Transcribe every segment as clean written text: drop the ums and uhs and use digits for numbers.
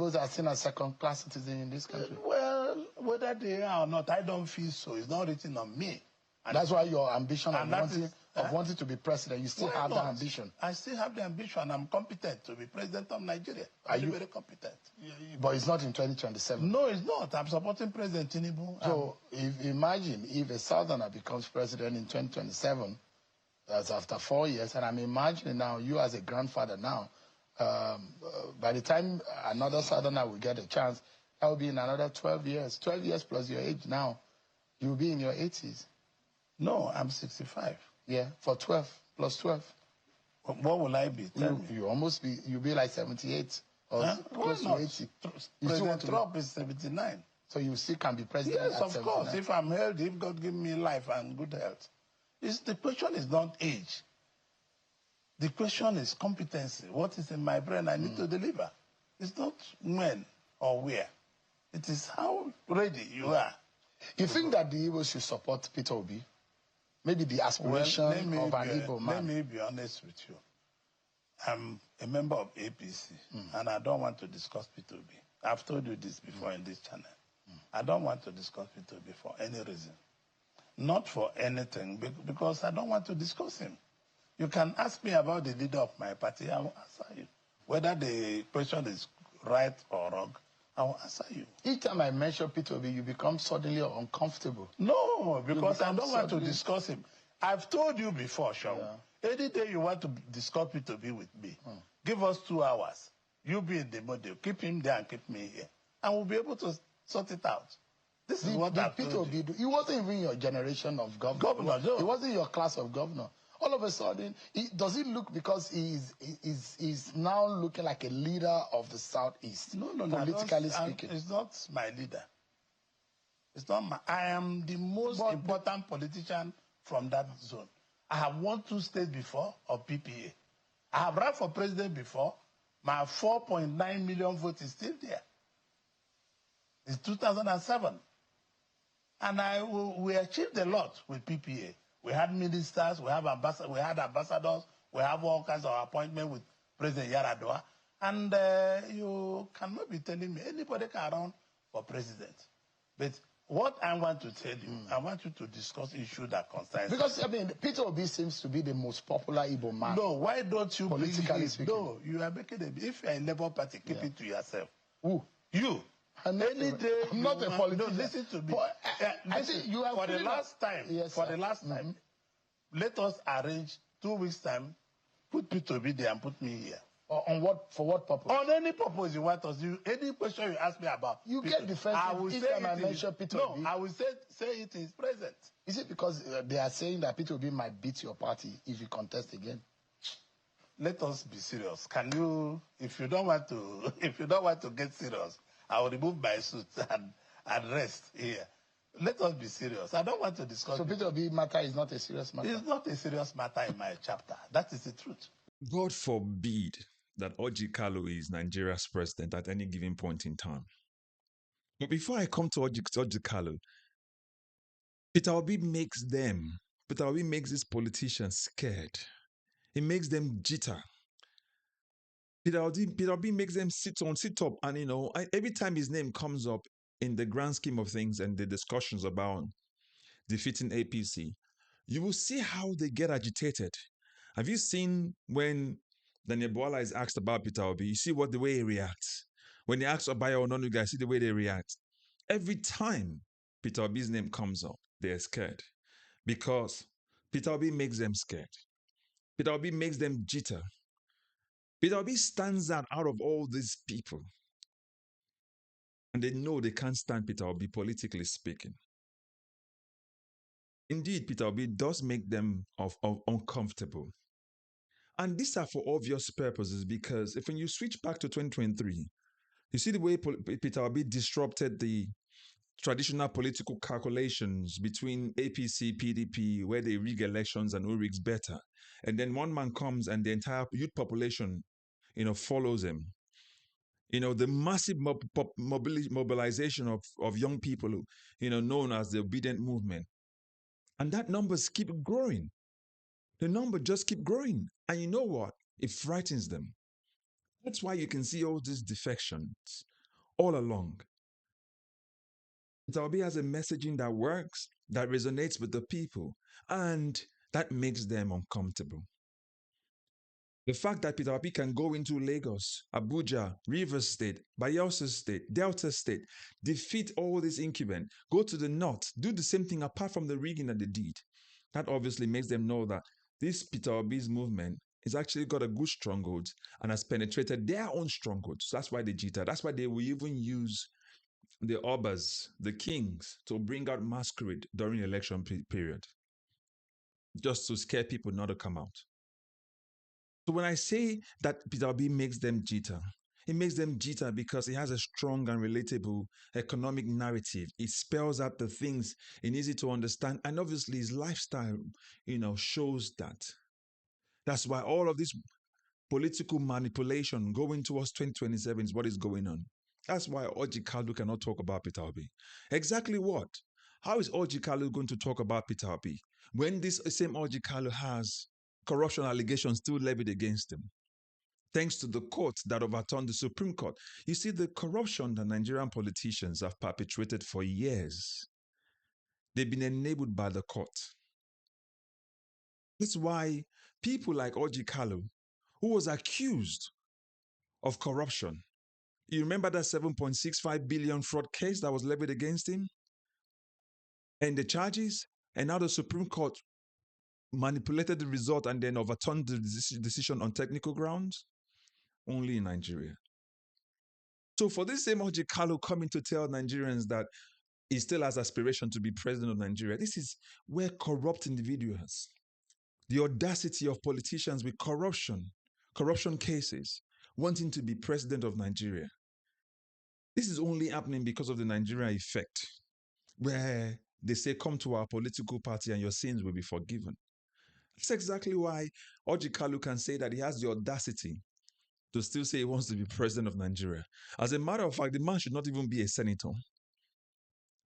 Igbos are seen as second-class citizens in this country? Well, whether they are or not, I don't feel so. It's not written on me. And that's why your ambition of wanting to be president, you still have that ambition. I still have the ambition. I'm competent to be president of Nigeria. Are you very competent? But it's not in 2027. No, it's not. I'm supporting President Tinubu. So imagine if a southerner becomes president in 2027, that's after 4 years, and I'm imagining now you as a grandfather now, by the time another southerner will get a chance, that will be in another 12 years. 12 years plus your age now, you'll be in your 80s. No, I'm 65. Yeah, for 12 plus 12. What will I be? You'll be like 78 or close to 80. President Trump is 79. So you still can be president at 79? Yes, of course. If I'm healthy, if God give me life and good health. The question is not age. The question is competency. What is in my brain I need to deliver? It's not when or where. It is how ready you are. You think that the Igbos should support Peter Obi? Maybe the aspiration of an Igbo man. Let me be honest with you. I'm a member of APC, and I don't want to discuss Peter Obi. I've told you this before in this channel. I don't want to discuss Peter Obi for any reason. Not for anything, because I don't want to discuss him. You can ask me about the leader of my party, I will answer you. Whether the question is right or wrong, I will answer you. Each time I mention Peter Obi, you become suddenly uncomfortable. No, because I don't want to discuss him. I've told you before, Sean. Yeah. Any day you want to discuss Peter Obi with me, give us 2 hours. You be in the model. Keep him there and keep me here. And we'll be able to sort it out. This is what I've told you. He wasn't even your generation of governor. He wasn't your class of governor. All of a sudden, does it look because he's now looking like a leader of the Southeast? No, politically speaking. It's not my leader. It's not I am the most important politician from that zone. I have won 2 states before of PPA. I have run for president before. My 4.9 million vote is still there. It's 2007. And we achieved a lot with PPA. We had ministers, we had ambassadors, we have all kinds of appointments with President Yaradua. And you cannot be telling me anybody can run for president. But what I want to tell you, I want you to discuss issues that concern. Because, I mean, Peter Obi seems to be the most popular Igbo man. No, why don't you politically speaking? No, you are making if you're a Labour Party, keep it to yourself. Who? You. I'm not a politician. No, listen to me. For the last time, let us arrange 2 weeks' time, put Peter Obi there and put me here. For what purpose? On any purpose you want us. Any question you ask me about. You Peter, get defensive. I will say I mention Peter Obi. No, I will say it is present. Is it because they are saying that Peter Obi might beat your party if you contest again? Let us be serious. Can you, if you don't want to get serious, I will remove my suit and rest here. Let us be serious. I don't want to discuss. So Peter Obi matter is not a serious matter? It's not a serious matter in my chapter. That is the truth. God forbid that Orji Kalu is Nigeria's president at any given point in time. But before I come to Orji Kalu, Peter Obi makes these politicians scared. He makes them jitter. Peter Obi makes them sit up, and every time his name comes up in the grand scheme of things and the discussions about defeating APC, you will see how they get agitated. Have you seen when Daniel Bwala is asked about Peter Obi? You see the way he reacts. When he asks Obaya or Nonu guys, see the way they react. Every time Peter Obi's name comes up, they're scared because Peter Obi makes them scared. Peter Obi makes them jitter. Peter Obi stands out of all these people. And they know they can't stand Peter Obi, politically speaking. Indeed, Peter Obi does make them uncomfortable. And these are for obvious purposes, because when you switch back to 2023, you see the way Peter Obi disrupted the traditional political calculations between APC, PDP, where they rig elections and who rigs better. And then one man comes and the entire youth population, follows him. The massive mobilization of young people, known as the Obidient Movement. And that numbers keep growing. The number just keep growing. And you know what? It frightens them. That's why you can see all these defections. all along. Peter Obi has a messaging that works, that resonates with the people, and that makes them uncomfortable. The fact that Peter Obi can go into Lagos, Abuja, Rivers State, Bayelsa State, Delta State, defeat all these incumbents, go to the north, do the same thing apart from the rigging that they did, that obviously makes them know that this Peter Obi's movement has actually got a good stronghold and has penetrated their own strongholds. That's why they jitter. That's why they will even use the Obas, the kings, to bring out masquerade during the election period, just to scare people not to come out. So when I say that Peter Obi makes them jitter, it makes them jitter because he has a strong and relatable economic narrative. It spells out the things in easy to understand, and obviously his lifestyle, shows that. That's why all of this political manipulation going towards 2027 is what is going on. That's why Orji Kalu cannot talk about Peter Obi. Exactly what? How is Orji Kalu going to talk about Peter Obi when this same Orji Kalu has corruption allegations still levied against him? Thanks to the court that overturned the Supreme Court. You see, the corruption that Nigerian politicians have perpetrated for years, they've been enabled by the court. That's why people like Orji Kalu, who was accused of corruption, you remember that 7.65 billion fraud case that was levied against him? And the charges? And now the Supreme Court manipulated the result and then overturned the decision on technical grounds? Only in Nigeria. So for this same Orji Kalu coming to tell Nigerians that he still has aspiration to be president of Nigeria, this is where corrupt individuals, the audacity of politicians with corruption cases, wanting to be president of Nigeria. This is only happening because of the Nigeria effect, where they say, come to our political party and your sins will be forgiven. That's exactly why Orji Kalu can say that he has the audacity to still say he wants to be president of Nigeria. As a matter of fact, the man should not even be a senator.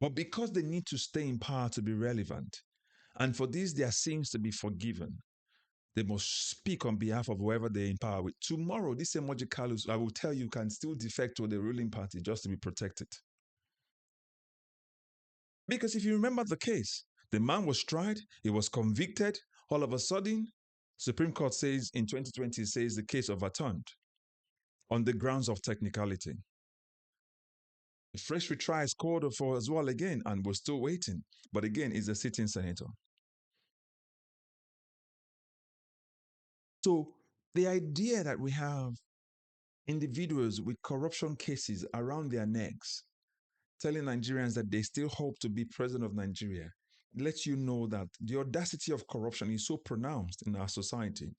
But because they need to stay in power to be relevant, and for this their sins to be forgiven, they must speak on behalf of whoever they're in power with. Tomorrow, this same Orji Kalu, I will tell you, can still defect to the ruling party just to be protected. Because if you remember the case, the man was tried, he was convicted, all of a sudden, Supreme Court says in 2020, says the case overturned on the grounds of technicality. A fresh retry is called for as well again, and we're still waiting. But again, he's a sitting senator. So the idea that we have individuals with corruption cases around their necks telling Nigerians that they still hope to be president of Nigeria lets you know that the audacity of corruption is so pronounced in our society.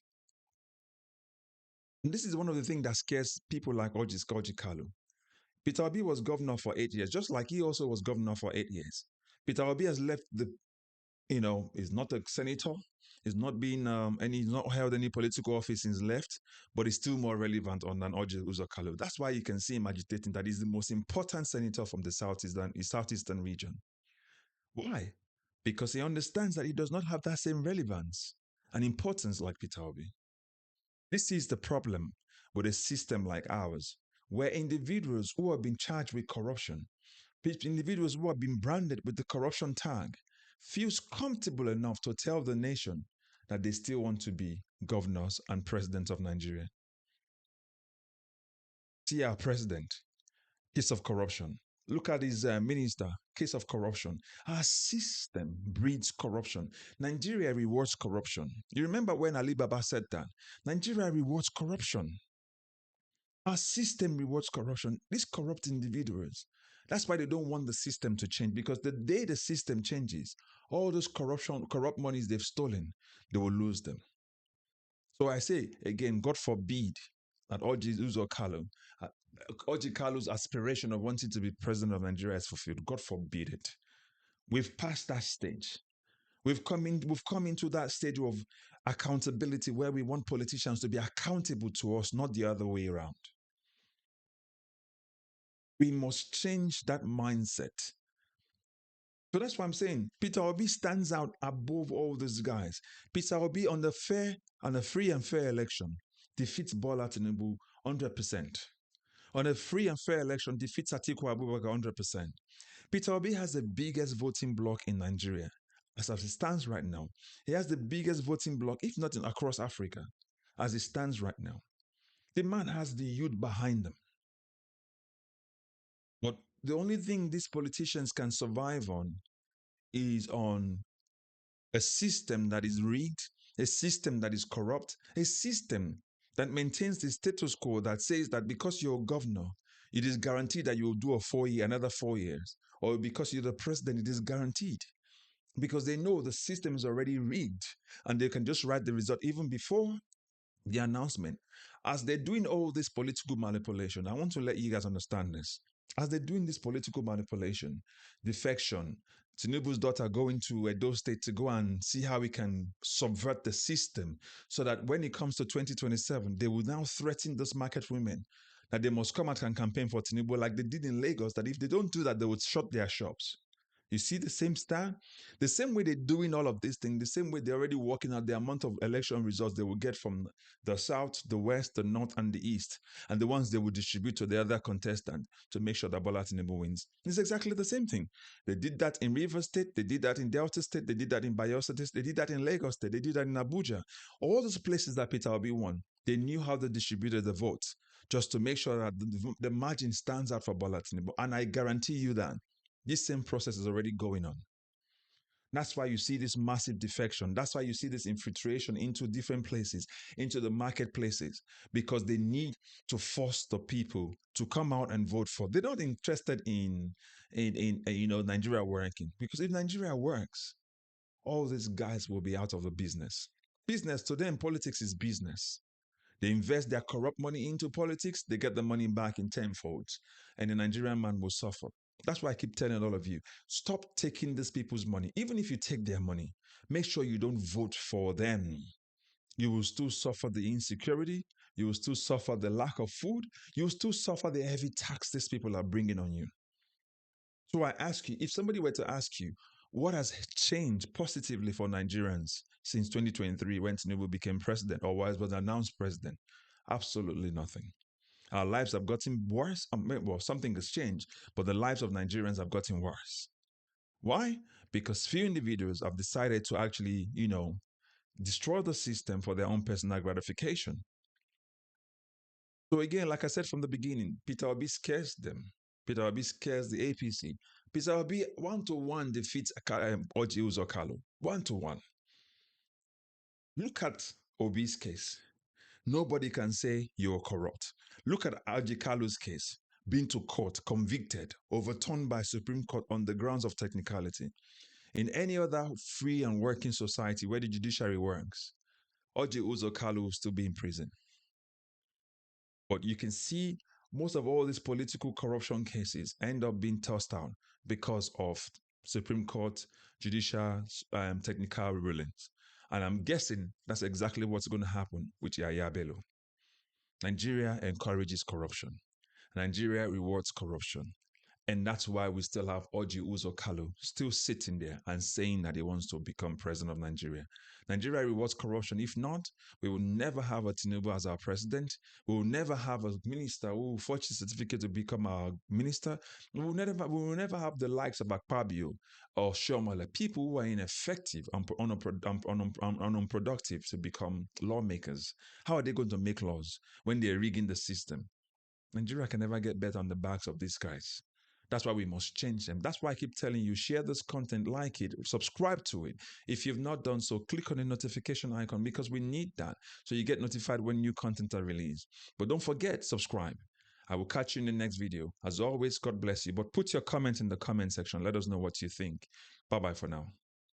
And this is one of the things that scares people like Orji Kalu. Peter Obi was governor for 8 years, just like he also was governor for 8 years. Peter Obi has left is not a senator, he's not been and he's not held any political office since left, but he's still more relevant than Uzor Kalu. That's why you can see him agitating that he's the most important senator from the southeastern region. Why? Because he understands that he does not have that same relevance and importance like Peter Obi. This is the problem with a system like ours, where individuals who have been charged with corruption, individuals who have been branded with the corruption tag, feels comfortable enough to tell the nation that they still want to be governors and presidents of Nigeria. See our president, case of corruption. Look at his minister, case of corruption. Our system breeds corruption. Nigeria rewards corruption. You remember when Ali Baba said that? Nigeria rewards corruption. Our system rewards corruption. These corrupt individuals, that's why they don't want the system to change, because the day the system changes, all those corrupt monies they've stolen, they will lose them. So I say, again, God forbid that Uzor Orji Kalu's aspiration of wanting to be president of Nigeria is fulfilled. God forbid it. We've passed that stage. We've come into that stage of accountability where we want politicians to be accountable to us, not the other way around. We must change that mindset. So that's what I'm saying. Peter Obi stands out above all these guys. Peter Obi on the free and fair election defeats Bola Tinubu 100%. on a free and fair election defeats Atiku Abubakar 100%. Peter Obi has the biggest voting bloc in Nigeria. As it stands right now, he has the biggest voting bloc, if not across Africa, as it stands right now. The man has the youth behind him. But the only thing these politicians can survive on is on a system that is rigged, a system that is corrupt, a system that maintains the status quo that says that because you're a governor, it is guaranteed that you'll do another 4 years. Or because you're the president, it is guaranteed. Because they know the system is already rigged and they can just write the result even before the announcement. As they're doing all this political manipulation, I want to let you guys understand this. As they're doing this political manipulation, defection, Tinubu's daughter going to Edo State to go and see how we can subvert the system so that when it comes to 2027, they will now threaten those market women that they must come out and campaign for Tinubu like they did in Lagos, that if they don't do that, they would shut their shops. You see the same style? The same way they're doing all of these things, the same way they're already working out the amount of election results they will get from the south, the west, the north, and the east, and the ones they will distribute to the other contestant to make sure that Bola Tinubu wins. It's exactly the same thing. They did that in Rivers State, they did that in Delta State, they did that in Bayelsa State, they did that in Lagos State, they did that in Abuja. All those places that Peter Obi won, they knew how they distributed the votes just to make sure that the margin stands out for Bola Tinubu. And I guarantee you that this same process is already going on. That's why you see this massive defection. That's why you see this infiltration into different places, into the marketplaces, because they need to force the people to come out and vote for. They're not interested in Nigeria working, because if Nigeria works, all these guys will be out of the business. Business to them, politics is business. They invest their corrupt money into politics, they get the money back in tenfold, and the Nigerian man will suffer. That's why I keep telling all of you, stop taking these people's money. Even if you take their money, make sure you don't vote for them. You will still suffer the insecurity. You will still suffer the lack of food. You will still suffer the heavy tax these people are bringing on you. So I ask you, if somebody were to ask you, what has changed positively for Nigerians since 2023 when Tinubu became president or was announced president? Absolutely nothing. Our lives have gotten worse. Well, something has changed, but the lives of Nigerians have gotten worse. Why? Because few individuals have decided to actually, destroy the system for their own personal gratification. So again, like I said from the beginning, Peter Obi scares them. Peter Obi scares the APC. Peter Obi 1-1 defeats Orji Kalu. 1-1. Look at Obi's case. Nobody can say you're corrupt. Look at Orji Kalu's case. Been to court, convicted, overturned by Supreme Court on the grounds of technicality. In any other free and working society where the judiciary works, Orji Kalu will still be in prison. But you can see most of all these political corruption cases end up being tossed out because of Supreme Court judicial technical rulings. And I'm guessing that's exactly what's going to happen with Yahya Bello. Nigeria encourages corruption. Nigeria rewards corruption. And that's why we still have Orji Kalu still sitting there and saying that he wants to become president of Nigeria. Nigeria rewards corruption. If not, we will never have a Tinubu as our president. We will never have a minister who will forge a certificate to become our minister. We will never have the likes of Akpabio or Shomole, people who are ineffective and unproductive to become lawmakers. How are they going to make laws when they're rigging the system? Nigeria can never get better on the backs of these guys. That's why we must change them. That's why I keep telling you, share this content, like it, subscribe to it. If you've not done so, click on the notification icon because we need that so you get notified when new content are released. But don't forget, subscribe. I will catch you in the next video. As always, God bless you. But put your comment in the comment section. Let us know what you think. Bye-bye for now.